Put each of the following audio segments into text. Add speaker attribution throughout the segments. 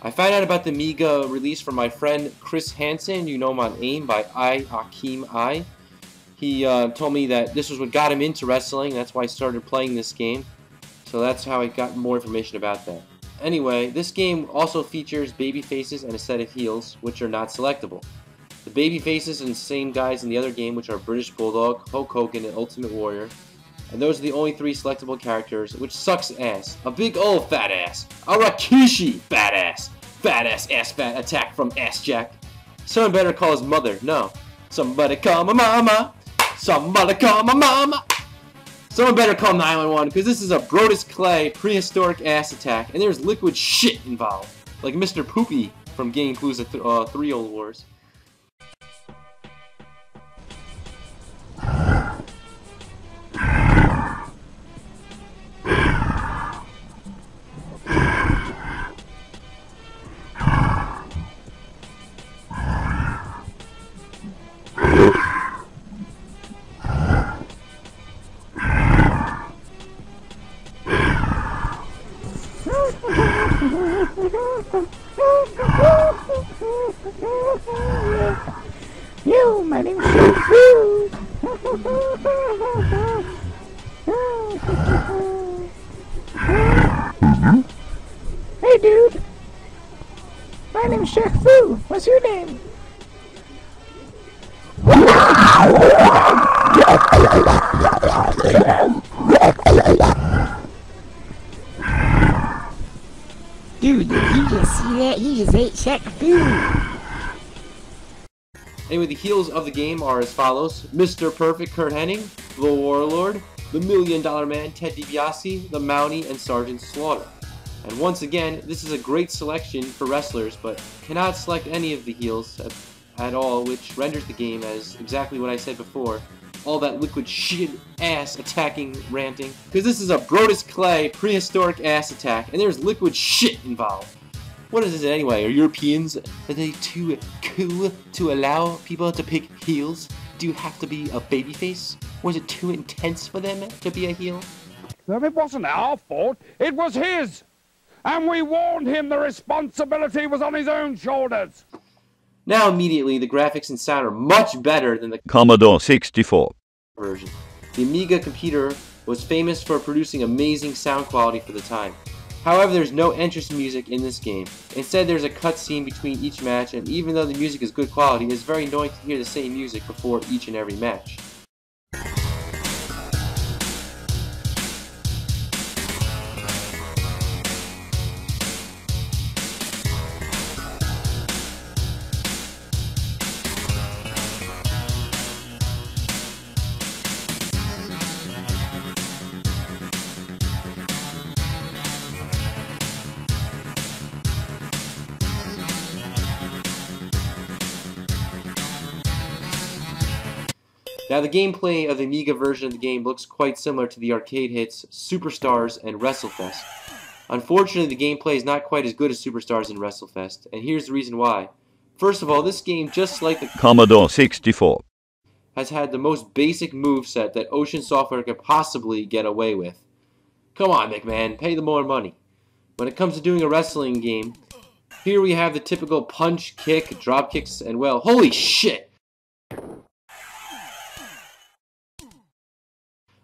Speaker 1: I found out about the Amiga release from my friend Chris Hansen. You know him on AIM by I. He told me that this was what got him into wrestling. That's why I started playing this game. So that's how I got more information about that. Anyway, this game also features baby faces and a set of heels, which are not selectable. The baby faces are the same guys in the other game, which are British Bulldog, Hulk Hogan, and Ultimate Warrior. And those are the only 3 selectable characters, which sucks ass. A big old fat ass. A Rikishi fat ass. Fat ass fat attack from Ass Jack. Someone better call his mother. No. Somebody call my mama. Somebody call my mama. Someone better call 911, because this is a Brodus Clay prehistoric ass attack, and there's liquid shit involved. Like Mr. Poopy from Gaming Palooza 3 Old Wars.
Speaker 2: Yo, my name's Shafu. Hey, dude. My name's Shafu. What's your name? Dude, did you just see that? He just ate Shafu.
Speaker 1: Anyway, the heels of the game are as follows: Mr. Perfect Kurt Hennig, the Warlord, the $1 Million Man Ted DiBiase, the Mountie, and Sergeant Slaughter. And once again, this is a great selection for wrestlers, but cannot select any of the heels at all, which renders the game as exactly what I said before. All that liquid shit ass attacking ranting. Because this is a Brodus Clay prehistoric ass attack, and there's liquid shit involved. What is this anyway? Are Europeans, are they too cool to allow people to pick heels? Do you have to be a babyface? Was it too intense for them to be a heel?
Speaker 3: Well, it wasn't our fault, it was his! And we warned him the responsibility was on his own shoulders!
Speaker 1: Now immediately, the graphics and sound are much better than the
Speaker 4: Commodore 64
Speaker 1: version. The Amiga computer was famous for producing amazing sound quality for the time. However, there's no entrance music in this game. Instead, there's a cutscene between each match, and even though the music is good quality, it is very annoying to hear the same music before each and every match. Now, the gameplay of the Amiga version of the game looks quite similar to the arcade hits Superstars and WrestleFest. Unfortunately, the gameplay is not quite as good as Superstars and WrestleFest, and here's the reason why. First of all, this game, just like the
Speaker 4: Commodore 64,
Speaker 1: has had the most basic moveset that Ocean Software could possibly get away with. Come on, McMahon, pay them more money. When it comes to doing a wrestling game, here we have the typical punch, kick, drop kicks, and well, holy shit!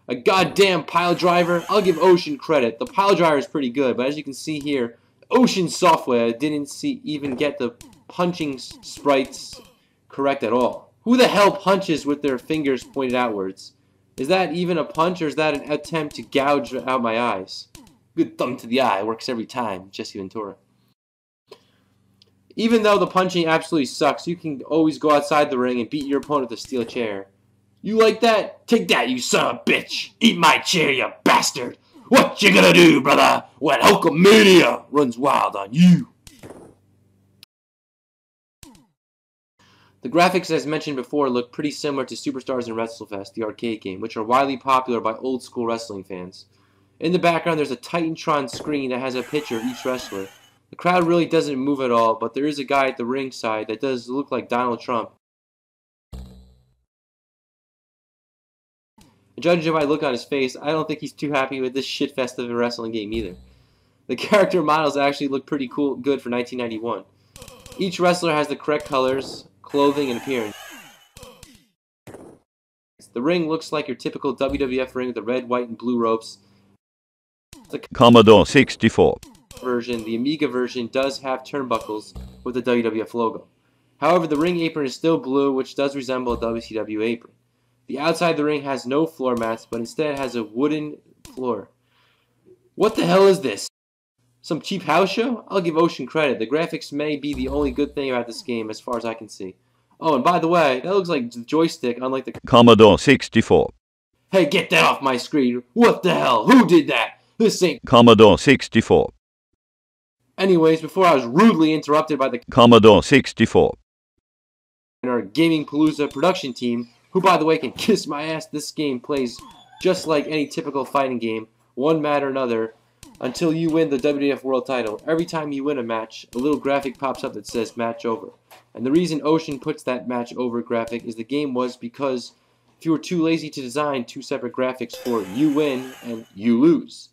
Speaker 1: A goddamn pile driver. I'll give Ocean credit. The pile driver is pretty good, but as you can see here, Ocean Software didn't even get the punching sprites correct at all. Who the hell punches with their fingers pointed outwards? Is that even a punch, or is that an attempt to gouge out my eyes? Good thumb to the eye works every time, Jesse Ventura. Even though the punching absolutely sucks, you can always go outside the ring and beat your opponent with a steel chair. You like that? Take that, you son of a bitch! Eat my chair, you bastard! What you gonna do, brother, when Hulkamania runs wild on you? The graphics, as mentioned before, look pretty similar to Superstars and WrestleFest, the arcade game, which are widely popular by old-school wrestling fans. In the background, there's a Titantron screen that has a picture of each wrestler. The crowd really doesn't move at all, but there is a guy at the ringside that does look like Donald Trump. Judging by the look on his face, I don't think he's too happy with this shitfest of a wrestling game either. The character models actually look pretty good for 1991. Each wrestler has the correct colors, clothing, and appearance. The ring looks like your typical WWF ring with the red, white, and blue ropes. The
Speaker 4: Commodore 64.
Speaker 1: version, the Amiga version, does have turnbuckles with the WWF logo. However, the ring apron is still blue, which does resemble a WCW apron. The outside of the ring has no floor mats, but instead has a wooden floor. What the hell is this? Some cheap house show? I'll give Ocean credit. The graphics may be the only good thing about this game as far as I can see. Oh, and by the way, that looks like the joystick, unlike the
Speaker 4: Commodore 64.
Speaker 1: Hey, get that off my screen! What the hell? Who did that? This ain't
Speaker 4: Commodore 64.
Speaker 1: Anyways, before I was rudely interrupted by the
Speaker 4: Commodore 64.
Speaker 1: our Gaming Palooza production team, who by the way can kiss my ass, this game plays just like any typical fighting game, one match or another, until you win the WWF World Title. Every time you win a match, a little graphic pops up that says match over. And the reason Ocean puts that match over graphic is the game was because if you were too lazy to design two separate graphics for you win and you lose.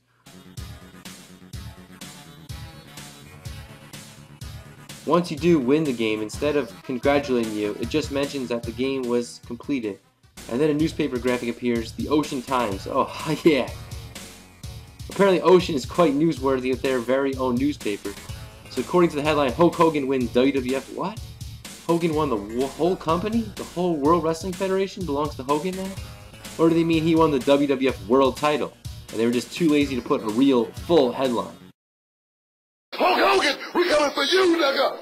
Speaker 1: Once you do win the game, instead of congratulating you, it just mentions that the game was completed. And then a newspaper graphic appears, the Ocean Times. Oh, yeah. Apparently Ocean is quite newsworthy with their very own newspaper. So according to the headline, Hulk Hogan wins WWF. What? Hogan won the whole company? The whole World Wrestling Federation belongs to Hogan now? Or do they mean he won the WWF World Title? And they were just too lazy to put a real, full headline.
Speaker 5: Hulk Hogan, we coming for you, nigga!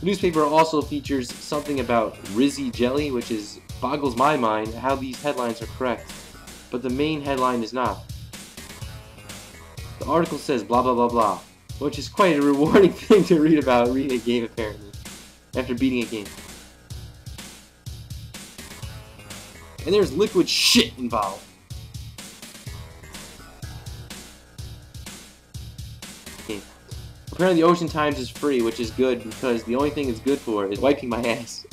Speaker 1: The newspaper also features something about Rizzy Jelly, which boggles my mind how these headlines are correct. But the main headline is not. The article says blah blah blah blah, which is quite a rewarding thing to read about reading a game apparently, after beating a game. And there's liquid shit involved. Okay. Apparently the Ocean Times is free, which is good because the only thing it's good for is wiping my ass.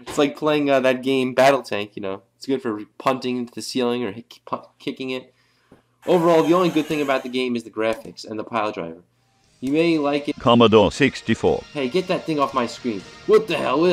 Speaker 1: It's like playing that game Battle Tank, you know. It's good for punting into the ceiling or kicking it. Overall, the only good thing about the game is the graphics and the pile driver. You may like it.
Speaker 4: Commodore 64.
Speaker 1: Hey, get that thing off my screen. What the hell?